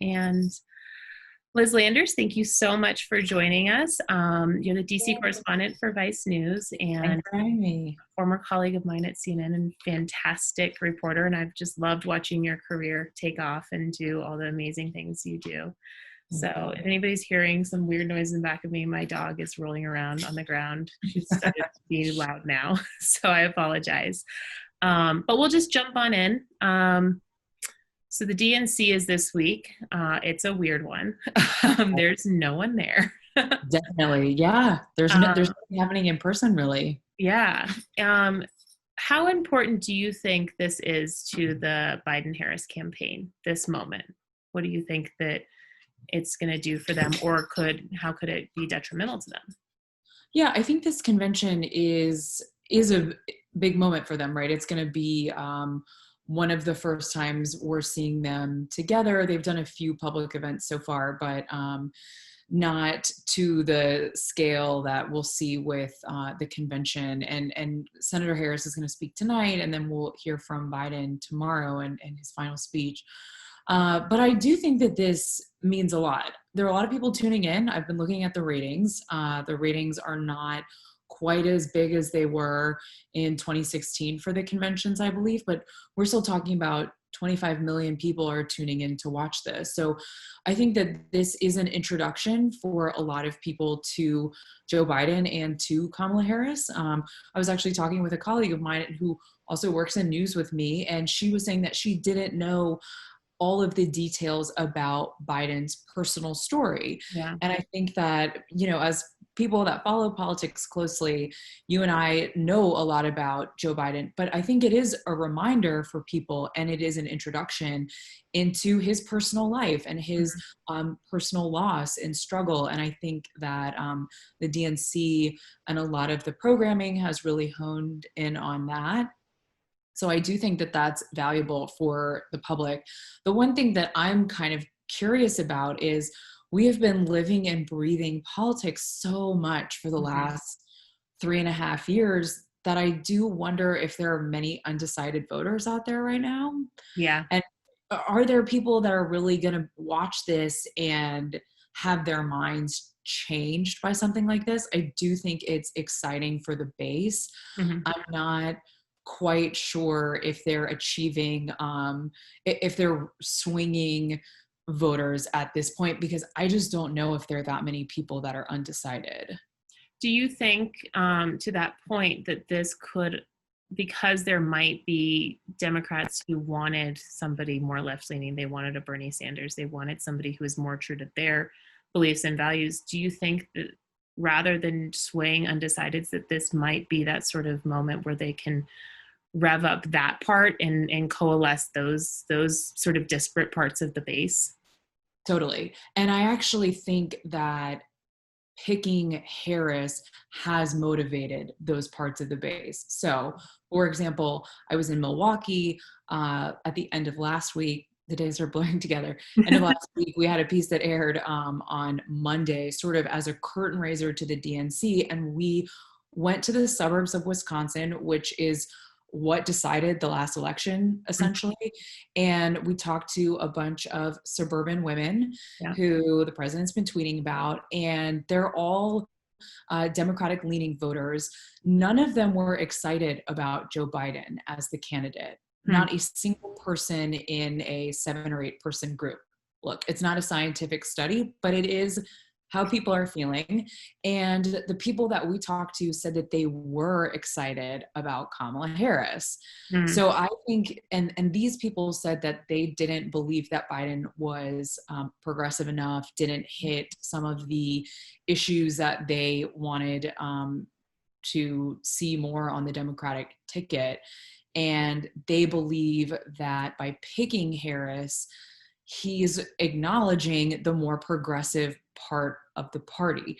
And Liz Landers, thank you so much for joining us. You're the DC correspondent for Vice News Thanks and for having me. a former colleague of mine at CNN and fantastic reporter. And I've just loved watching your career take off and do all the amazing things you do. So if anybody's hearing some weird noise in the back of me, my dog is rolling around on the ground. She's started to be loud now, so I apologize. But we'll just jump on in. So the DNC is this week. It's a weird one. There's no one there. Definitely. Yeah. There's nothing happening in person, really. Yeah. How important do you think this is to the Biden-Harris campaign, this moment? What do you think that it's going to do for them, or how could it be detrimental to them? Yeah, I think this convention is a big moment for them, right? It's going to be one of the first times we're seeing them together. They've done a few public events so far, but not to the scale that we'll see with the convention. And Senator Harris is going to speak tonight, and then we'll hear from Biden tomorrow and his final speech. But I do think that this means a lot. There are a lot of people tuning in. I've been looking at the ratings. The ratings are not quite as big as they were in 2016 for the conventions, I believe, but we're still talking about 25 million people are tuning in to watch this. So I think that this is an introduction for a lot of people to Joe Biden and to Kamala Harris. I was actually talking with a colleague of mine who also works in news with me, and she was saying that she didn't know all of the details about Biden's personal story. Yeah. And I think that, as people that follow politics closely, you and I know a lot about Joe Biden, but I think it is a reminder for people, and it is an introduction into his personal life and his personal loss and struggle. And I think that the DNC and a lot of the programming has really honed in on that. So I do think that that's valuable for the public. The one thing that I'm kind of curious about is we have been living and breathing politics so much for the last 3.5 years that I do wonder if there are many undecided voters out there right now. Yeah. And are there people that are really going to watch this and have their minds changed by something like this? I do think it's exciting for the base. I'm not quite sure if they're achieving, if they're swinging voters at this point, because I just don't know if there are that many people that are undecided. Do you think, to that point, that this could, because there might be Democrats who wanted somebody more left-leaning, they wanted a Bernie Sanders, they wanted somebody who is more true to their beliefs and values, do you think that rather than swaying undecideds, that this might be that sort of moment where they can rev up that part and coalesce those sort of disparate parts of the base? Totally. And I actually think that picking Harris has motivated those parts of the base. So, for example, I was in Milwaukee at the end of last week. The days are blurring together. End of last week, we had a piece that aired on Monday, sort of as a curtain raiser to the DNC. And we went to the suburbs of Wisconsin, which is what decided the last election, essentially. And we talked to a bunch of suburban women who the president's been tweeting about, and they're all Democratic leaning voters. None of them were excited about Joe Biden as the candidate. Not a single person in a 7 or 8 person group. Look, it's not a scientific study, but it is how people are feeling. And the people that we talked to said that they were excited about Kamala Harris. So I think, and these people said that they didn't believe that Biden was progressive enough, didn't hit some of the issues that they wanted to see more on the Democratic ticket. And they believe that by picking Harris, he's acknowledging the more progressive part of the party.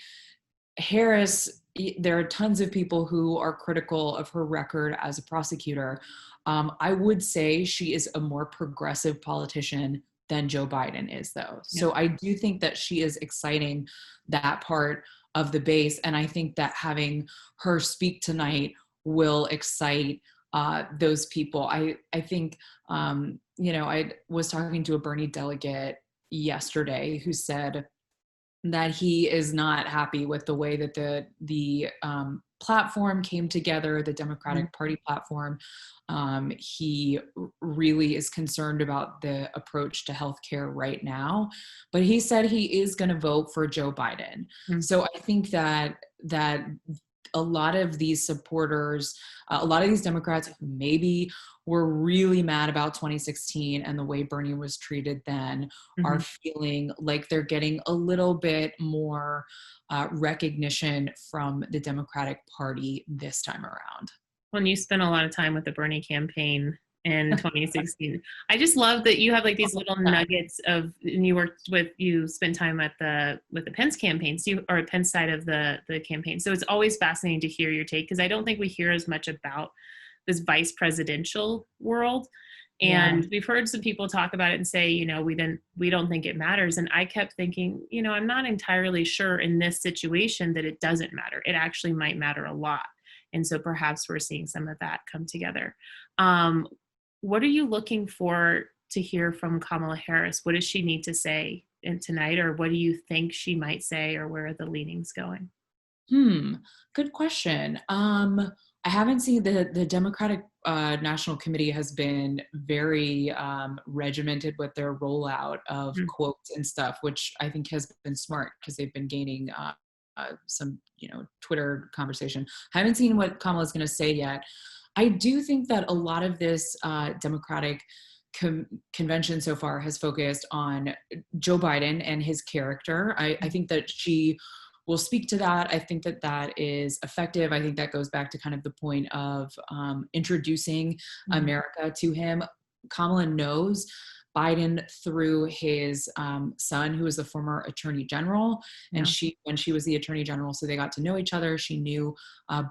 Harris, there are tons of people who are critical of her record as a prosecutor. I would say she is a more progressive politician than Joe Biden is, though. So I do think that she is exciting that part of the base. And I think that having her speak tonight will excite those people. I think, I was talking to a Bernie delegate yesterday who said that he is not happy with the way that the platform came together, the Democratic Party platform. He really is concerned about the approach to healthcare right now, but he said he is going to vote for Joe Biden. Mm-hmm. So I think that a lot of these supporters, a lot of these Democrats who maybe were really mad about 2016 and the way Bernie was treated then are feeling like they're getting a little bit more recognition from the Democratic Party this time around. When you spent a lot of time with the Bernie campaign in 2016, I just love that you have like these little nuggets of, and you spent time with the Pence campaign, or Pence side of the campaign. So it's always fascinating to hear your take, because I don't think we hear as much about this vice presidential world. And we've heard some people talk about it and say, we don't think it matters. And I kept thinking, I'm not entirely sure in this situation that it doesn't matter. It actually might matter a lot. And so perhaps we're seeing some of that come together. What are you looking for to hear from Kamala Harris? What does she need to say tonight, or what do you think she might say, or where are the leanings going? Good question. I haven't seen the Democratic National Committee has been very regimented with their rollout of quotes and stuff, which I think has been smart because they've been gaining some, Twitter conversation. I haven't seen what Kamala's going to say yet. I do think that a lot of this Democratic convention so far has focused on Joe Biden and his character. I think that she will speak to that. I think that is effective. I think that goes back to kind of the point of introducing America to him. Kamala knows Biden through his son, who is the former attorney general. And when she was the attorney general, so they got to know each other. She knew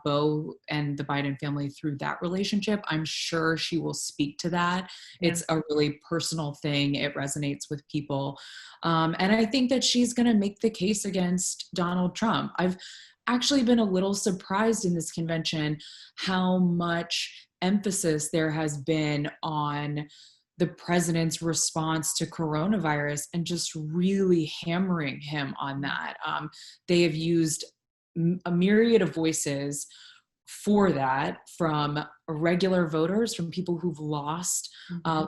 Beau and the Biden family through that relationship. I'm sure she will speak to that. It's a really personal thing. It resonates with people. And I think that she's going to make the case against Donald Trump. I've actually been a little surprised in this convention how much emphasis there has been on the president's response to coronavirus and just really hammering him on that. They have used a myriad of voices for that, from regular voters, from people who've lost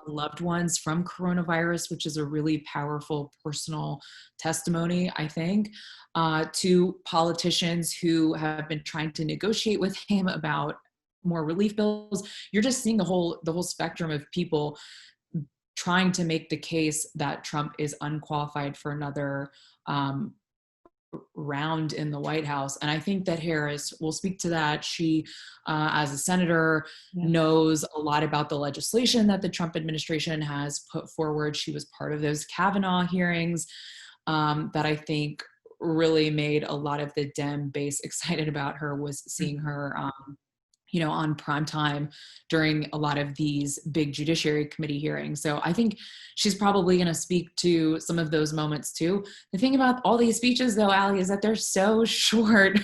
loved ones from coronavirus, which is a really powerful personal testimony, I think, to politicians who have been trying to negotiate with him about more relief bills. You're just seeing the whole spectrum of people trying to make the case that Trump is unqualified for another round in the White House. And I think that Harris will speak to that. She, as a senator, knows a lot about the legislation that the Trump administration has put forward. She was part of those Kavanaugh hearings that I think really made a lot of the Dem base excited about her, was seeing her on prime time during a lot of these big Judiciary Committee hearings. So I think she's probably going to speak to some of those moments too. The thing about all these speeches though, Allie, is that they're so short.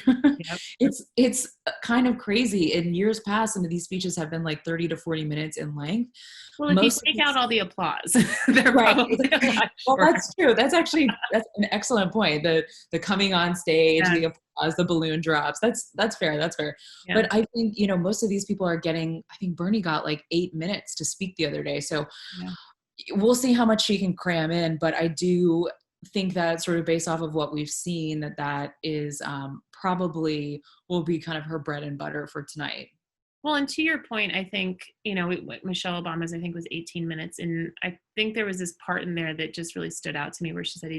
It's kind of crazy. In years past, some of these speeches have been like 30 to 40 minutes in length. Well, if you take out all the applause, they're probably a lot well, that's true. That's an excellent point. The coming on stage, the applause, the balloon drops. That's fair. Yeah. But I think, most of these people are getting, I think Bernie got like 8 minutes to speak the other day. So we'll see how much she can cram in. But I do think that, sort of based off of what we've seen, that is probably will be kind of her bread and butter for tonight. Well, and to your point, I think, Michelle Obama's, I think, was 18 minutes. And I think there was this part in there that just really stood out to me where she said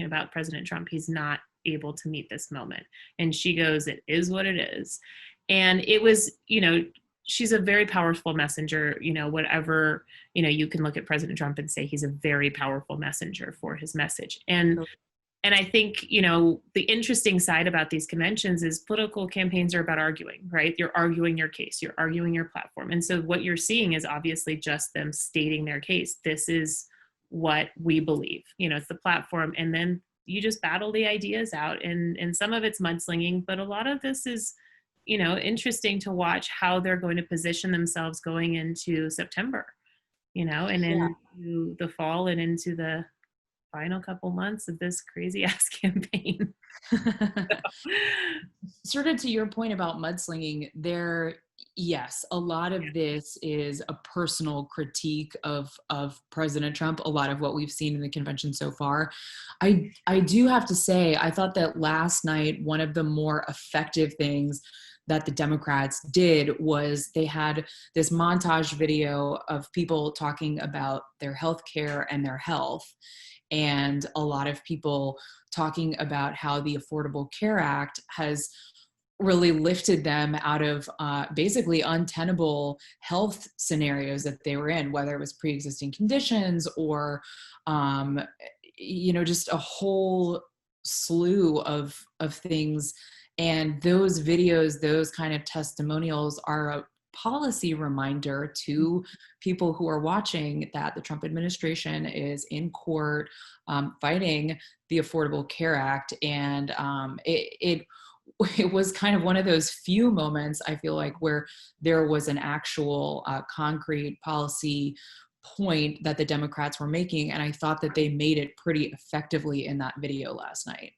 about President Trump, he's not able to meet this moment. And she goes, it is what it is. And it was, she's a very powerful messenger, whatever, you can look at President Trump and say he's a very powerful messenger for his message. And I think, the interesting side about these conventions is political campaigns are about arguing, right? You're arguing your case, you're arguing your platform. And so what you're seeing is obviously just them stating their case. This is what we believe, it's the platform. And then you just battle the ideas out, and some of it's mudslinging, but a lot of this is, interesting to watch how they're going to position themselves going into September, and into the fall and into the final couple months of this crazy ass campaign. Sort of to your point about mudslinging, yes, a lot of this is a personal critique of President Trump, a lot of what we've seen in the convention so far. I do have to say, I thought that last night, one of the more effective things that the Democrats did was they had this montage video of people talking about their health care and their health, and a lot of people talking about how the Affordable Care Act has really lifted them out of basically untenable health scenarios that they were in, whether it was pre-existing conditions or, just a whole slew of things. And those videos, those kind of testimonials are a policy reminder to people who are watching that the Trump administration is in court fighting the Affordable Care Act. And it was kind of one of those few moments, I feel like, where there was an actual concrete policy point that the Democrats were making. And I thought that they made it pretty effectively in that video last night.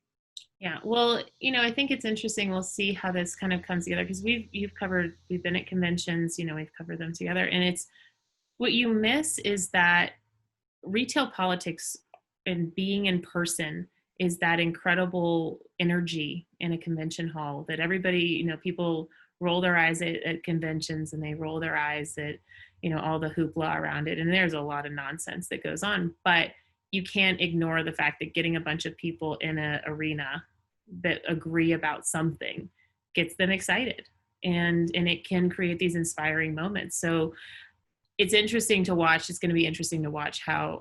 Yeah, well, I think it's interesting. We'll see how this kind of comes together, because we've been at conventions, we've covered them together. And it's, what you miss is that retail politics and being in person is that incredible energy in a convention hall that everybody, people roll their eyes at conventions, and they roll their eyes at, all the hoopla around it. And there's a lot of nonsense that goes on, but you can't ignore the fact that getting a bunch of people in an arena that agree about something gets them excited, and it can create these inspiring moments. So it's interesting to watch. It's going to be interesting to watch how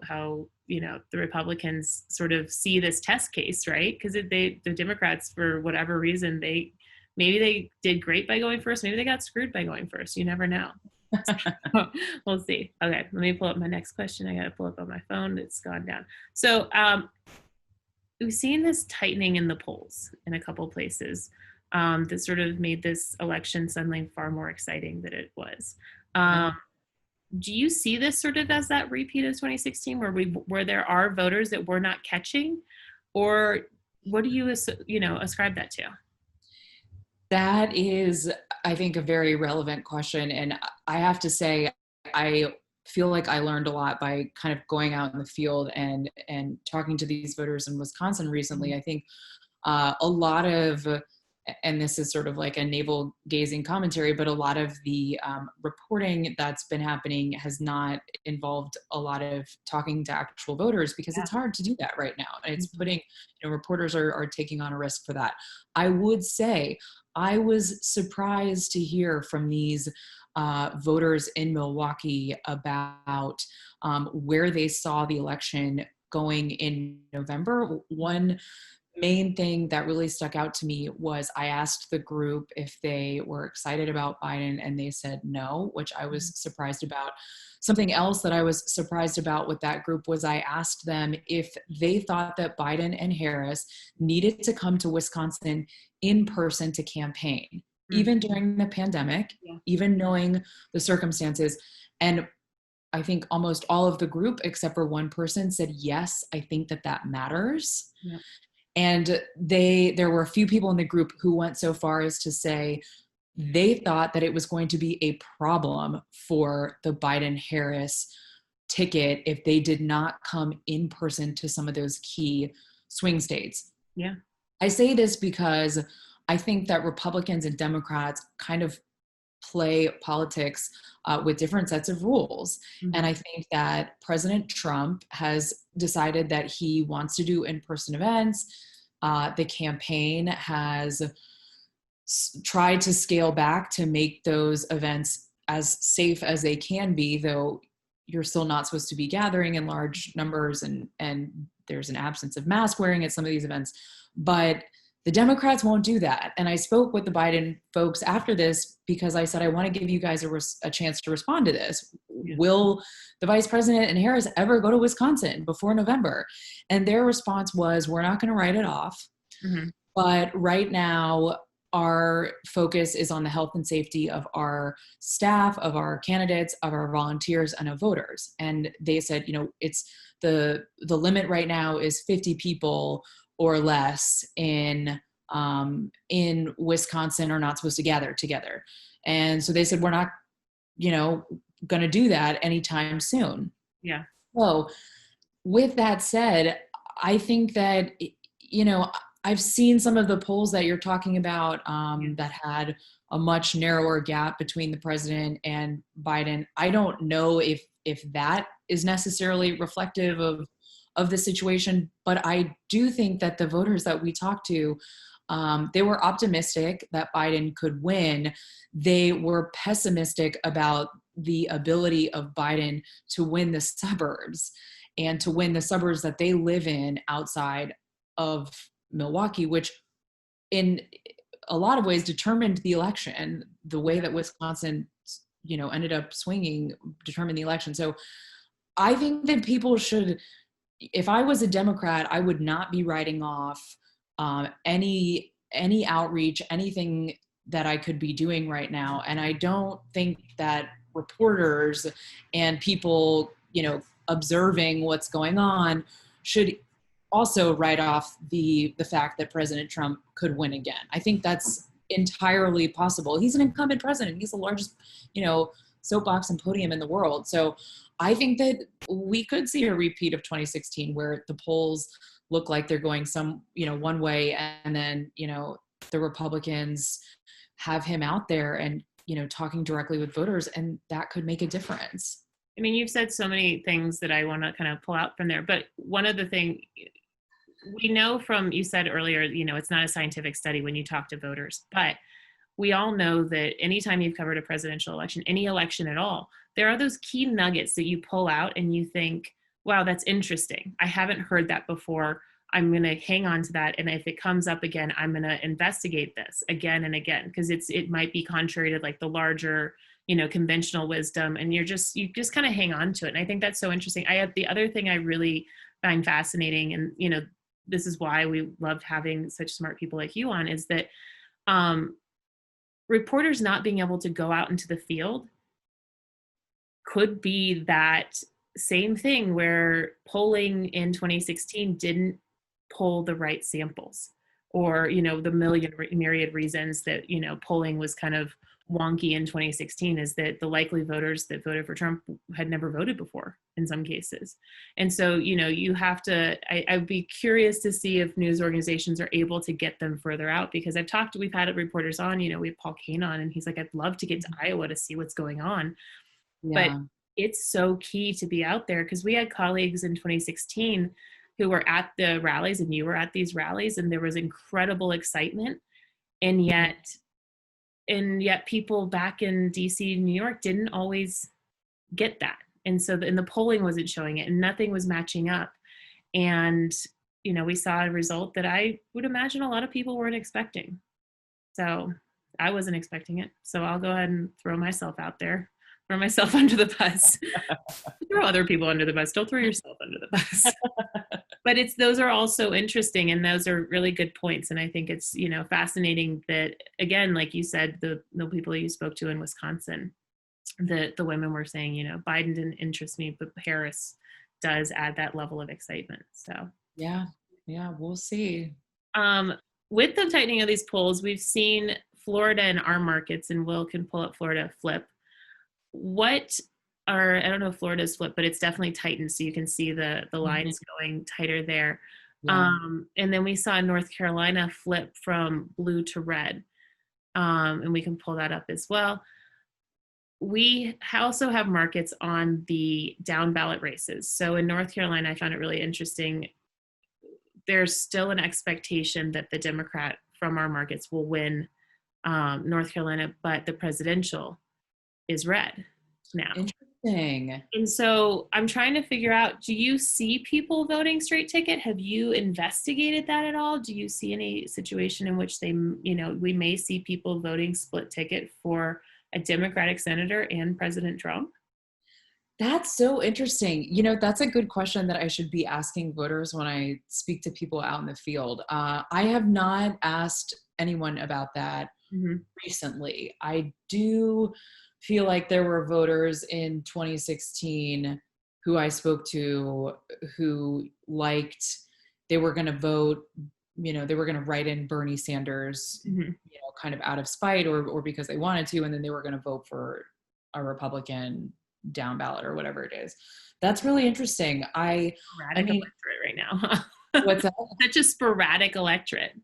the Republicans sort of see this test case, right? Because the Democrats, for whatever reason, maybe they did great by going first, maybe they got screwed by going first. You never know. So, we'll see. Okay, let me pull up my next question. I got to pull up on my phone. It's gone down. So we've seen this tightening in the polls in a couple places that sort of made this election suddenly far more exciting than it was. Do you see this sort of as that repeat of 2016, where there are voters that we're not catching, or what do you ascribe that to? That is, I think, a very relevant question. And I have to say, I feel like I learned a lot by kind of going out in the field and talking to these voters in Wisconsin recently. I think a lot of, and this is sort of like a navel gazing commentary, but a lot of the reporting that's been happening has not involved a lot of talking to actual voters, because it's hard to do that right now. And it's putting, reporters are taking on a risk for that. I would say I was surprised to hear from these voters in Milwaukee about where they saw the election going in November. One main thing that really stuck out to me was I asked the group if they were excited about Biden, and they said no, which I was surprised about. Something else that I was surprised about with that group was I asked them if they thought that Biden and Harris needed to come to Wisconsin in person to campaign, even during the pandemic, even knowing the circumstances. And I think almost all of the group, except for one person, said, yes, I think that matters. Yeah. And there were a few people in the group who went so far as to say they thought that it was going to be a problem for the Biden-Harris ticket if they did not come in person to some of those key swing states. Yeah. I say this because I think that Republicans and Democrats kind of play politics with different sets of rules. And I think that President Trump has decided that he wants to do in-person events. The campaign has tried to scale back to make those events as safe as they can be, though you're still not supposed to be gathering in large numbers, and there's an absence of mask wearing at some of these events. But the Democrats won't do that. And I spoke with the Biden folks after this because I said, I want to give you guys a chance to respond to this. Will the vice president and Harris ever go to Wisconsin before November? And their response was, we're not going to write it off. But right now, our focus is on the health and safety of our staff, of our candidates, of our volunteers, and of voters. And they said, it's the limit right now is 50 people or less in Wisconsin are not supposed to gather together. And so they said, we're not, going to do that anytime soon. Yeah. So with that said, I think that, I've seen some of the polls that you're talking about that had a much narrower gap between the president and Biden. I don't know if that is necessarily reflective of the situation, but I do think that the voters that we talked to, they were optimistic that Biden could win. They were pessimistic about the ability of Biden to win the suburbs and to win the suburbs that they live in outside of Milwaukee, which in a lot of ways determined the election. The way that Wisconsin, ended up swinging determined the election. So I think that people should, if I was a Democrat, I would not be writing off any outreach, anything that I could be doing right now. And I don't think that reporters and people, observing what's going on should also write off the fact that President Trump could win again. I think that's entirely possible. He's an incumbent president. He's the largest, soapbox and podium in the world. So I think that we could see a repeat of 2016 where the polls look like they're going one way, and then, the Republicans have him out there and, talking directly with voters, and that could make a difference. I mean, you've said so many things that I want to kind of pull out from there, but one of the things we know from, you said earlier, it's not a scientific study when you talk to voters, but we all know that anytime you've covered a presidential election, any election at all, there are those key nuggets that you pull out and you think, wow, that's interesting. I haven't heard that before. I'm going to hang on to that. And if it comes up again, I'm going to investigate this again and again, because it might be contrary to like the larger, conventional wisdom. And you just kind of hang on to it. And I think that's so interesting. The other thing I really find fascinating, and, this is why we loved having such smart people like you on, is that reporters not being able to go out into the field could be that same thing where polling in 2016 didn't poll the right samples, or, the myriad reasons that, polling was kind of wonky in 2016 is that the likely voters that voted for Trump had never voted before in some cases. And so, you have to, I'd be curious to see if news organizations are able to get them further out, because we've had reporters on, we have Paul Kane on, and he's like, I'd love to get to Iowa to see what's going on. Yeah. But it's so key to be out there, because we had colleagues in 2016 who were at the rallies, and you were at these rallies, and there was incredible excitement. And yet people back in DC, New York didn't always get that. And so the polling wasn't showing it, and nothing was matching up. And, we saw a result that I would imagine a lot of people weren't expecting. So I wasn't expecting it. So I'll go ahead and throw myself out there, throw myself under the bus, throw other people under the bus. Don't throw yourself under the bus. But those are all so interesting, and those are really good points. And I think it's, fascinating that, again, like you said, the people you spoke to in Wisconsin, the women were saying, Biden didn't interest me, but Harris does add that level of excitement. So yeah, we'll see. With the tightening of these polls, we've seen Florida and our markets, and Will can pull up Florida, flip. I don't know if Florida's flipped, but it's definitely tightened. So you can see the lines going tighter there. Yeah. And then we saw North Carolina flip from blue to red. And we can pull that up as well. We also have markets on the down ballot races. So in North Carolina, I found it really interesting. There's still an expectation that the Democrat from our markets will win North Carolina, but the presidential is red now. Interesting. And so I'm trying to figure out, do you see people voting straight ticket? Have you investigated that at all? Do you see any situation in which we may see people voting split ticket for a Democratic senator and President Trump? That's so interesting. That's a good question that I should be asking voters when I speak to people out in the field. I have not asked anyone about that recently. I do feel like there were voters in 2016 who I spoke to who they were going to vote, they were going to write in Bernie Sanders, kind of out of spite or because they wanted to, and then they were going to vote for a Republican down ballot or whatever it is. That's really interesting. Sporadic electorate right now. What's that? Such a sporadic electorate.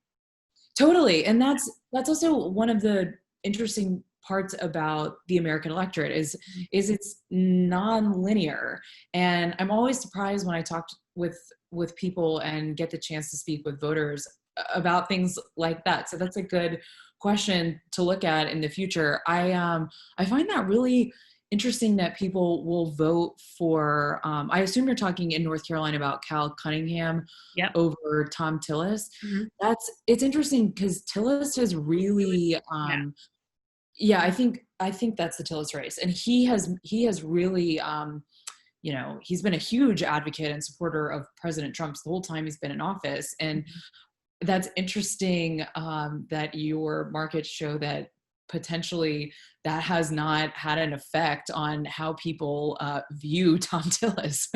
Totally. And that's also one of the interesting parts about the American electorate is it's non-linear. And I'm always surprised when I talk with people and get the chance to speak with voters about things like that. So that's a good question to look at in the future. I find that really interesting that people will vote for, I assume you're talking in North Carolina about Cal Cunningham over Tom Tillis. Mm-hmm. It's interesting because Tillis has really, I think that's the Tillis race. And he has really, he's been a huge advocate and supporter of President Trump's the whole time he's been in office. And that's interesting that your markets show that potentially that has not had an effect on how people view Tom Tillis.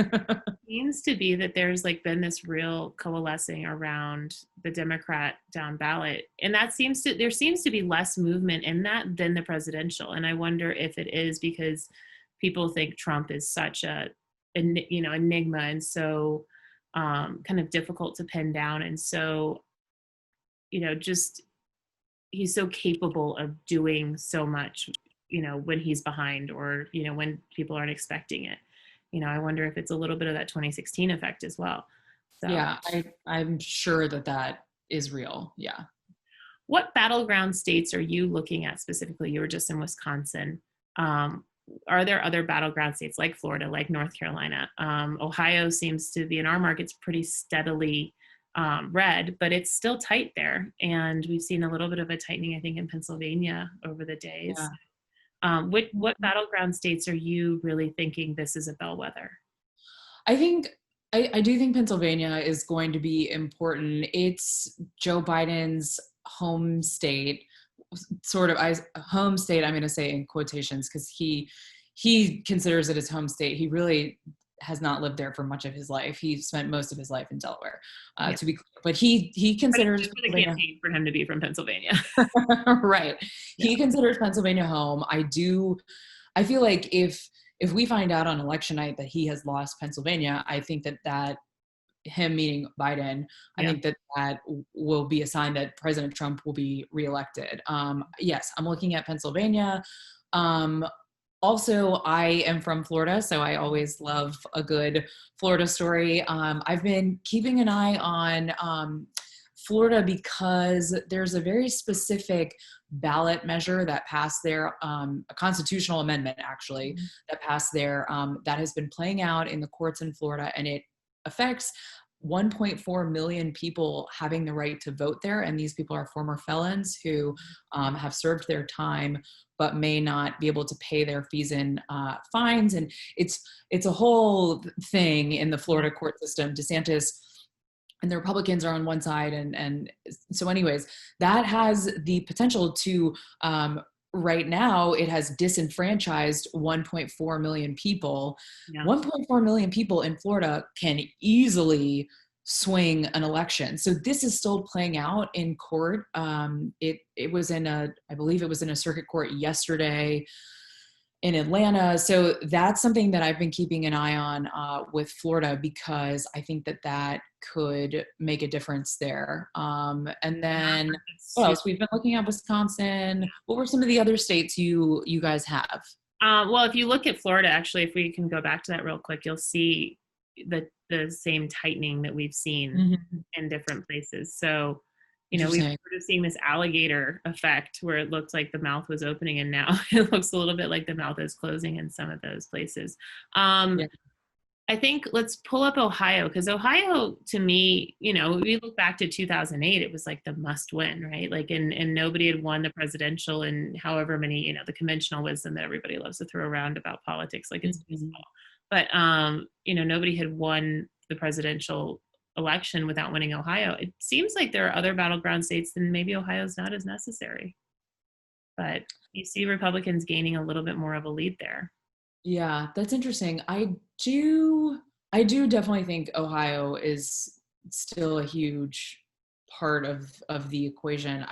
Seems to be that there's been this real coalescing around the Democrat down ballot. And there seems to be less movement in that than the presidential. And I wonder if it is because people think Trump is such a enigma and so kind of difficult to pin down. And so, just he's so capable of doing so much, when he's behind or, when people aren't expecting it. I wonder if it's a little bit of that 2016 effect as well. So, yeah, I'm sure that is real. Yeah. What battleground states are you looking at specifically? You were just in Wisconsin. Are there other battleground states like Florida, like North Carolina? Ohio seems to be in our markets pretty steadily red, but it's still tight there. And we've seen a little bit of a tightening, I think, in Pennsylvania over the days. Yeah. What battleground states are you really thinking this is a bellwether? I do think Pennsylvania is going to be important. It's Joe Biden's home state, sort of home state, I'm going to say in quotations, because he considers it his home state. He really has not lived there for much of his life. He spent most of his life in Delaware, to be clear. But he considers the campaign for him to be from Pennsylvania. Right. Yeah. He considers Pennsylvania home. I feel like if we find out on election night that he has lost Pennsylvania, I think that him meaning Biden, I think that will be a sign that President Trump will be reelected. Yes, I'm looking at Pennsylvania. Also, I am from Florida, so I always love a good Florida story. I've been keeping an eye on Florida because there's a very specific ballot measure that passed there, a constitutional amendment actually, that passed there, that has been playing out in the courts in Florida, and it affects 1.4 million people having the right to vote there. And these people are former felons who have served their time, but may not be able to pay their fees and fines. And it's a whole thing in the Florida court system. DeSantis and the Republicans are on one side. And so anyways, that has the potential to, right now, it has disenfranchised 1.4 million people. Yeah. 1.4 million people in Florida can easily swing an election. So this is still playing out in court. It was I believe it was in a circuit court yesterday in Atlanta. So that's something that I've been keeping an eye on with Florida, because I think that could make a difference there. And then what else? We've been looking at Wisconsin. What were some of the other states you guys have? Well, if you look at Florida, actually, if we can go back to that real quick, you'll see the same tightening that we've seen in different places. So, we've sort of seen this alligator effect where it looked like the mouth was opening, and now it looks a little bit like the mouth is closing in some of those places. I think let's pull up Ohio, because Ohio, to me, we look back to 2008, it was like the must win, right? And nobody had won the presidential and however many, the conventional wisdom that everybody loves to throw around about politics, like it's baseball. But, nobody had won the presidential election without winning Ohio. It seems like there are other battleground states, and maybe Ohio's not as necessary. But you see Republicans gaining a little bit more of a lead there. Yeah, that's interesting. I do definitely think Ohio is still a huge part of the equation.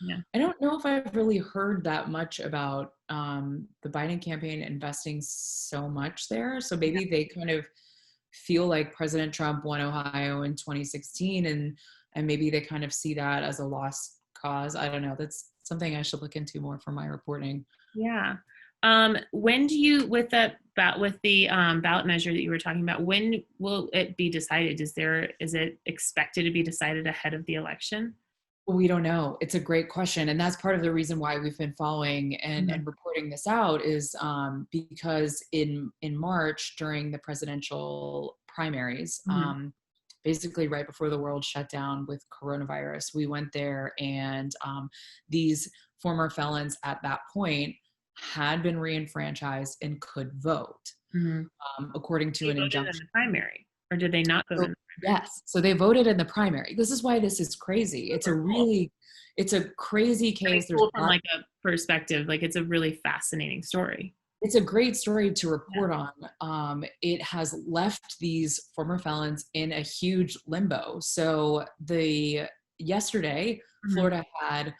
Yeah. I don't know if I've really heard that much about the Biden campaign investing so much there. So maybe they kind of feel like President Trump won Ohio in 2016, and maybe they kind of see that as a lost cause. I don't know. That's something I should look into more for my reporting. Yeah. When do you, with the ballot measure that you were talking about, when will it be decided? Is it expected to be decided ahead of the election? We don't know. It's a great question. And that's part of the reason why we've been following Mhm. and reporting this out is because in March during the presidential primaries, Mhm. basically right before the world shut down with coronavirus, we went there and these former felons at that point had been reenfranchised and could vote Mhm. according to They an voted in injunction. the primary, or did they not vote So, in the primary? yes, so they voted in the primary. This is why this is crazy. Super cool. It's a crazy I mean, case. There's cool a from lot. like a perspective, like it's a really fascinating story. It's a great story to Yeah. report on. It has left these former felons in a huge limbo. So the yesterday, Mhm. Florida had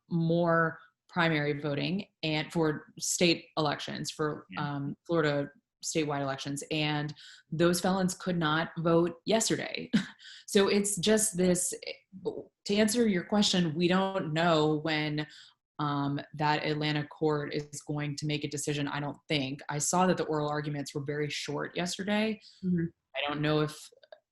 more primary voting and for state elections for Yeah. Florida statewide elections, and those felons could not vote yesterday. So it's just this. To answer your question, we don't know when that Atlanta court is going to make a decision. I don't think. I saw that the oral arguments were very short yesterday. Mhm. I don't know if,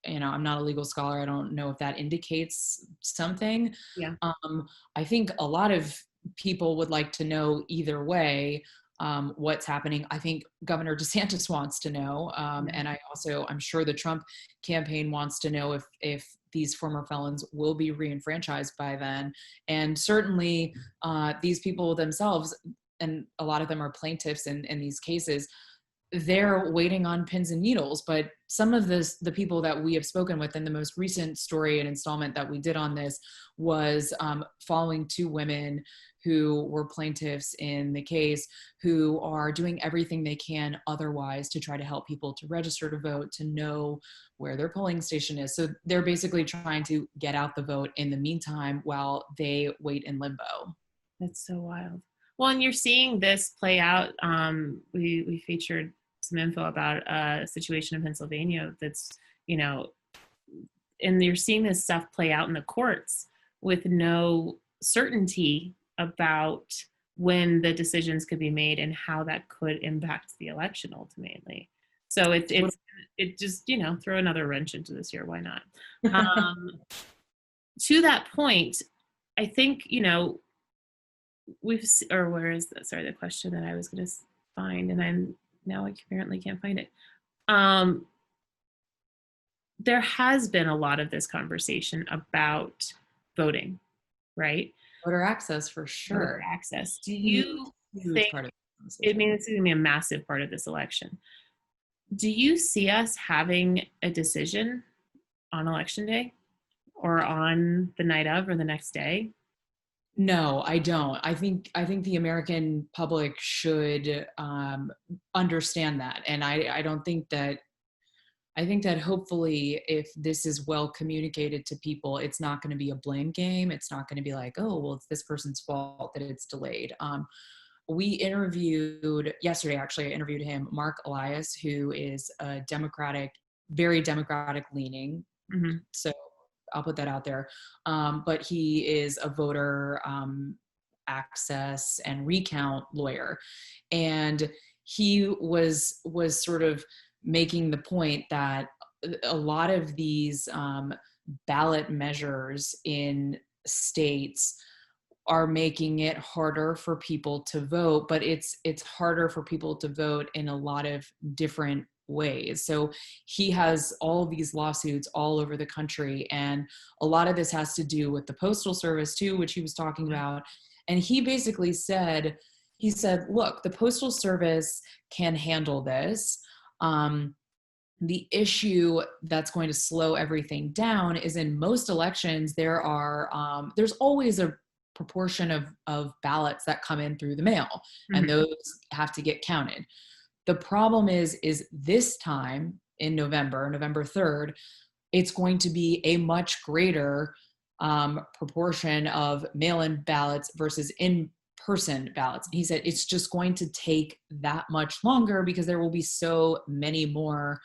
I'm not a legal scholar. I don't know if that indicates something. Yeah. Um, I think a lot of people would like to know either way what's happening. I think Governor DeSantis wants to know, Yeah. and I'm sure the Trump campaign wants to know if these former felons will be reenfranchised by then, and certainly these people themselves, and a lot of them are plaintiffs in these cases, they're waiting on pins and needles. But some of the people that we have spoken with in the most recent story and installment that we did on this was following two women who were plaintiffs in the case, who are doing everything they can otherwise to try to help people to register to vote, to know where their polling station is. So they're basically trying to get out the vote in the meantime while they wait in limbo. That's so wild. Well, and you're seeing this play out. We featured some info about a situation in Pennsylvania that's, you know, and you're seeing this stuff play out in the courts with no certainty about when the decisions could be made and how that could impact the election ultimately. So it just, throw another wrench into this year. Why not? Um, to that point, I think, or where is that? Sorry, the question that I was going to find, and I apparently can't find it. Um, there has been a lot of this conversation about voting, right? Voter access for Voter sure. access. Do Huge, you huge think, part of the I mean, conversation. it's going to be a massive part of this election. Do you see us having a decision on election day or on the night of or the next day? No, I don't. I think the American public should understand that, and I don't think that. I think that hopefully, if this is well communicated to people, it's not going to be a blame game. It's not going to be like, oh, well, it's this person's fault that it's delayed. We interviewed yesterday. Actually, I interviewed him, Mark Elias, who is a Democratic, very Democratic leaning. Mm-hmm. So I'll put that out there. But he is a voter access and recount lawyer, and he was sort of making the point that a lot of these ballot measures in states are making it harder for people to vote, but it's harder for people to vote in a lot of different ways. So he has all these lawsuits all over the country, and a lot of this has to do with the postal service too, which he was talking about. And he basically said, look, the postal service can handle this. The issue that's going to slow everything down is in most elections there's always a proportion of ballots that come in through the mail, and Mm-hmm. those have to get counted. The problem is this time in November 3rd, it's going to be a much greater proportion of mail-in ballots versus in-person ballots. He said it's just going to take that much longer because there will be so many more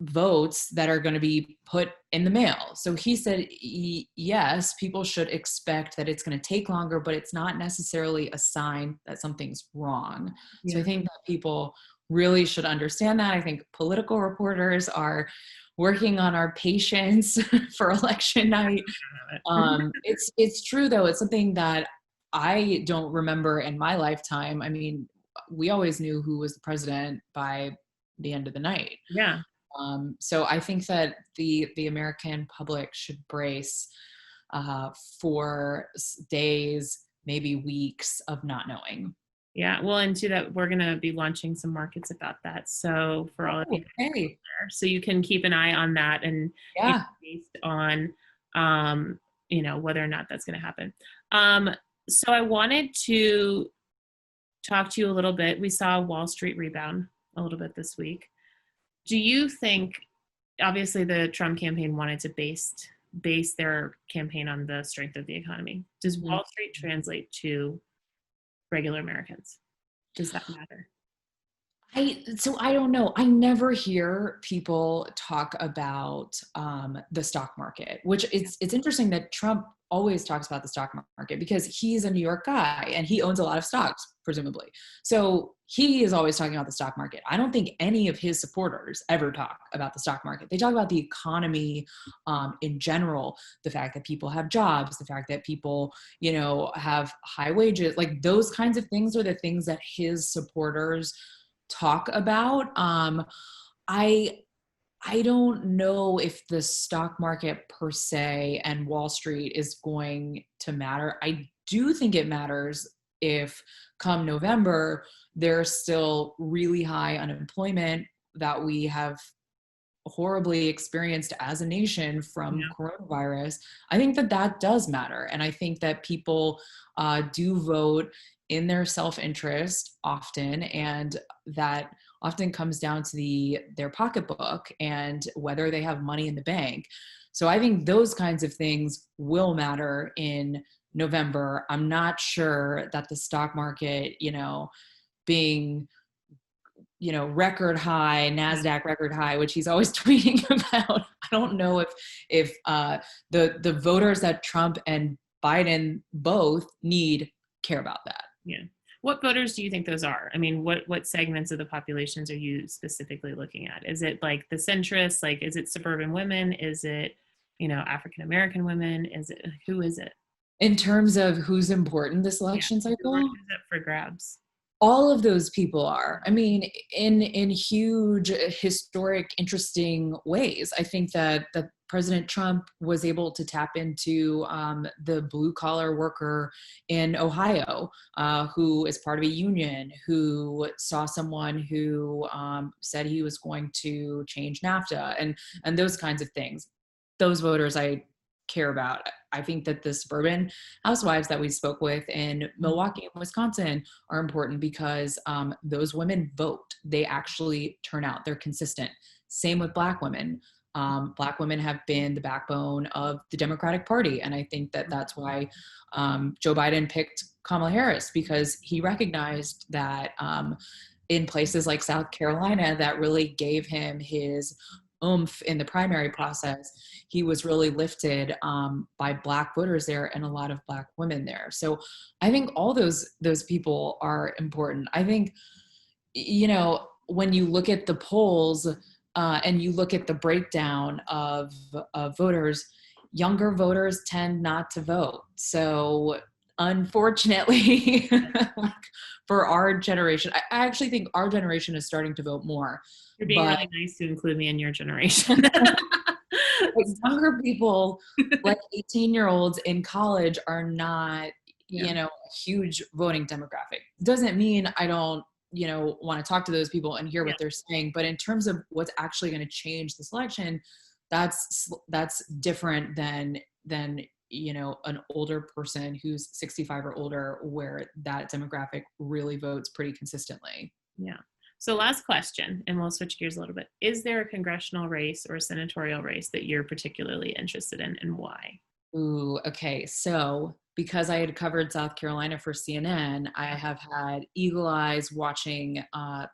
votes that are going to be put in the mail. So he said, yes, people should expect that it's going to take longer, but it's not necessarily a sign that something's wrong. Yeah. So I think that people really should understand that. I think political reporters are working on our patience for election night. It's true though. It's something that I don't remember in my lifetime. I mean, we always knew who was the president by the end of the night. Yeah. So I think that the American public should brace for days, maybe weeks of not knowing. Yeah, well, and to that, we're going to be launching some markets about that. So for all of you, hey. so you can keep an eye on that, and Yeah, based on, whether or not that's going to happen. So I wanted to talk to you a little bit. We saw Wall Street rebound a little bit this week. Do you think, obviously the Trump campaign wanted to base their campaign on the strength of the economy. Does Wall Street translate to regular Americans? Does that matter? I don't know. I never hear people talk about the stock market, which it's interesting that Trump always talks about the stock market because he's a New York guy and he owns a lot of stocks, presumably. So he is always talking about the stock market. I don't think any of his supporters ever talk about the stock market. They talk about the economy in general, the fact that people have jobs, the fact that people, have high wages, like those kinds of things are the things that his supporters talk about. I don't know if the stock market per se and Wall Street is going to matter. I do think it matters if come November, there's still really high unemployment that we have horribly experienced as a nation from coronavirus. I think that does matter. And I think that people do vote in their self-interest often, and that often comes down to their pocketbook and whether they have money in the bank. So I think those kinds of things will matter in November. I'm not sure that the stock market, being record high, NASDAQ record high, which he's always tweeting about. I don't know if the voters that Trump and Biden both care about that. Yeah. What voters do you think those are? I mean, what segments of the populations are you specifically looking at? Is it like the centrists? Like, is it suburban women? Is it, African-American women? Who is it? In terms of who's important this election cycle? Who's up for grabs? All of those people are. I mean, in huge, historic, interesting ways. I think that President Trump was able to tap into the blue collar worker in Ohio who is part of a union, who saw someone who said he was going to change NAFTA and those kinds of things. Those voters I care about. I think that the suburban housewives that we spoke with in Milwaukee and Wisconsin are important because those women vote. They actually turn out. They're consistent. Same with Black women. Black women have been the backbone of the Democratic Party. And I think that that's why Joe Biden picked Kamala Harris, because he recognized that in places like South Carolina, that really gave him his oomph in the primary process. He was really lifted by Black voters there and a lot of Black women there. So I think all those people are important. I think, when you look at the polls and you look at the breakdown of voters, younger voters tend not to vote. So unfortunately, for our generation, I actually think our generation is starting to vote more. You're being really nice to include me in your generation. Younger people, like 18-year-olds in college, are not, a huge voting demographic. Doesn't mean I don't, want to talk to those people and hear what they're saying. But in terms of what's actually going to change this election, that's different than an older person who's 65 or older, where that demographic really votes pretty consistently. Yeah. So last question, and we'll switch gears a little bit. Is there a congressional race or a senatorial race that you're particularly interested in, and why? Ooh, okay. So because I had covered South Carolina for CNN, I have had eagle eyes watching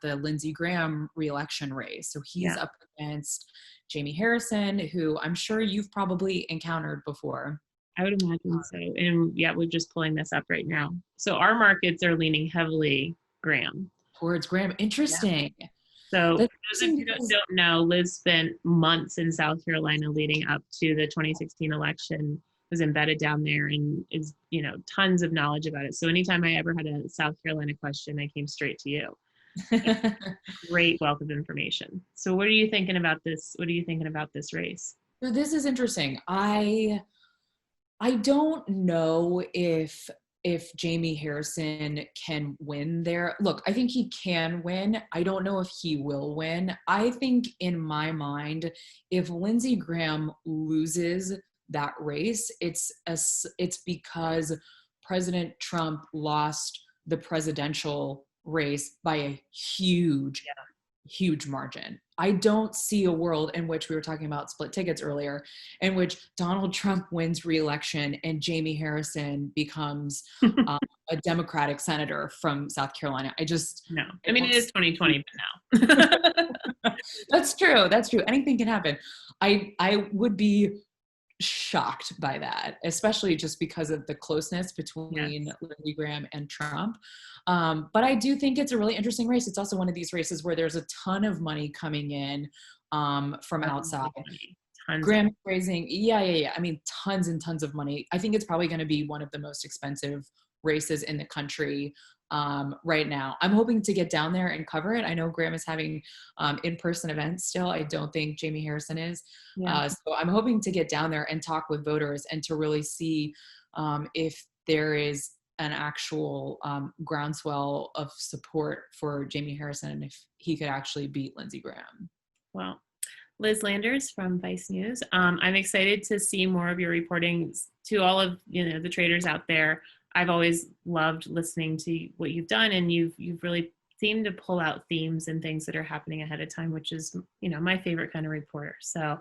the Lindsey Graham reelection race. So he's Yeah, up against Jamie Harrison, who I'm sure you've probably encountered before. I would imagine so. And yeah, we're just pulling this up right now. So our markets are leaning heavily Graham. Towards Graham. Yeah. Interesting. So That's for those of interesting you that because don't know, Liz spent months in South Carolina leading up to the 2016 election, was embedded down there and is, tons of knowledge about it. So anytime I ever had a South Carolina question, I came straight to you. Great wealth of information. So what are you thinking about this? What are you thinking about this race? So this is interesting. I don't know if Jamie Harrison can win there. Look, I think he can win. I don't know if he will win. I think in my mind, if Lindsey Graham loses that race, it's because President Trump lost the presidential race by a huge margin. I don't see a world in which, we were talking about split tickets earlier, in which Donald Trump wins re-election and Jamie Harrison becomes a Democratic senator from South Carolina. No, I I mean, don't it is see- 2020, but no. That's true. That's true. Anything can happen. I would be shocked by that, especially just because of the closeness between Yes. Lindsey Graham and Trump. But I do think it's a really interesting race. It's also one of these races where there's a ton of money coming in from outside. Tons. Graham raising, yeah. I mean, tons and tons of money. I think it's probably going to be one of the most expensive races in the country right now. I'm hoping to get down there and cover it. I know Graham is having in-person events still. I don't think Jamie Harrison is. Yeah. So I'm hoping to get down there and talk with voters and to really see if there is an actual groundswell of support for Jamie Harrison and if he could actually beat Lindsey Graham. Well, Liz Landers from Vice News. I'm excited to see more of your reporting to all of the traders out there. I've always loved listening to what you've done, and you've really seemed to pull out themes and things that are happening ahead of time, which is my favorite kind of reporter. So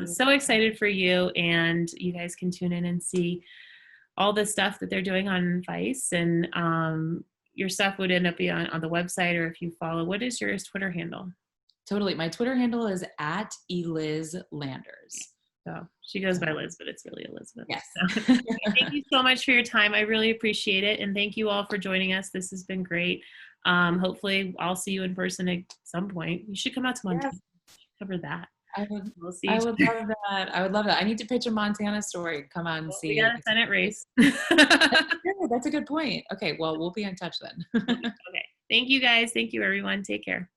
so excited for you, and you guys can tune in and see all the stuff that they're doing on Vice, and your stuff would end up being on the website, or if you follow. What is your Twitter handle? Totally. My Twitter handle is @ElizLanders. So she goes by Liz, but it's really Elizabeth. Yes. So, thank you so much for your time. I really appreciate it. And thank you all for joining us. This has been great. Hopefully I'll see you in person at some point. You should come out to Montana. Yes. Cover that. I would We'll love that. I would love that. I need to pitch a Montana story. Come on and see. We got a Senate race. That's a good point. Okay. Well, we'll be in touch then. Okay. Thank you guys. Thank you everyone. Take care.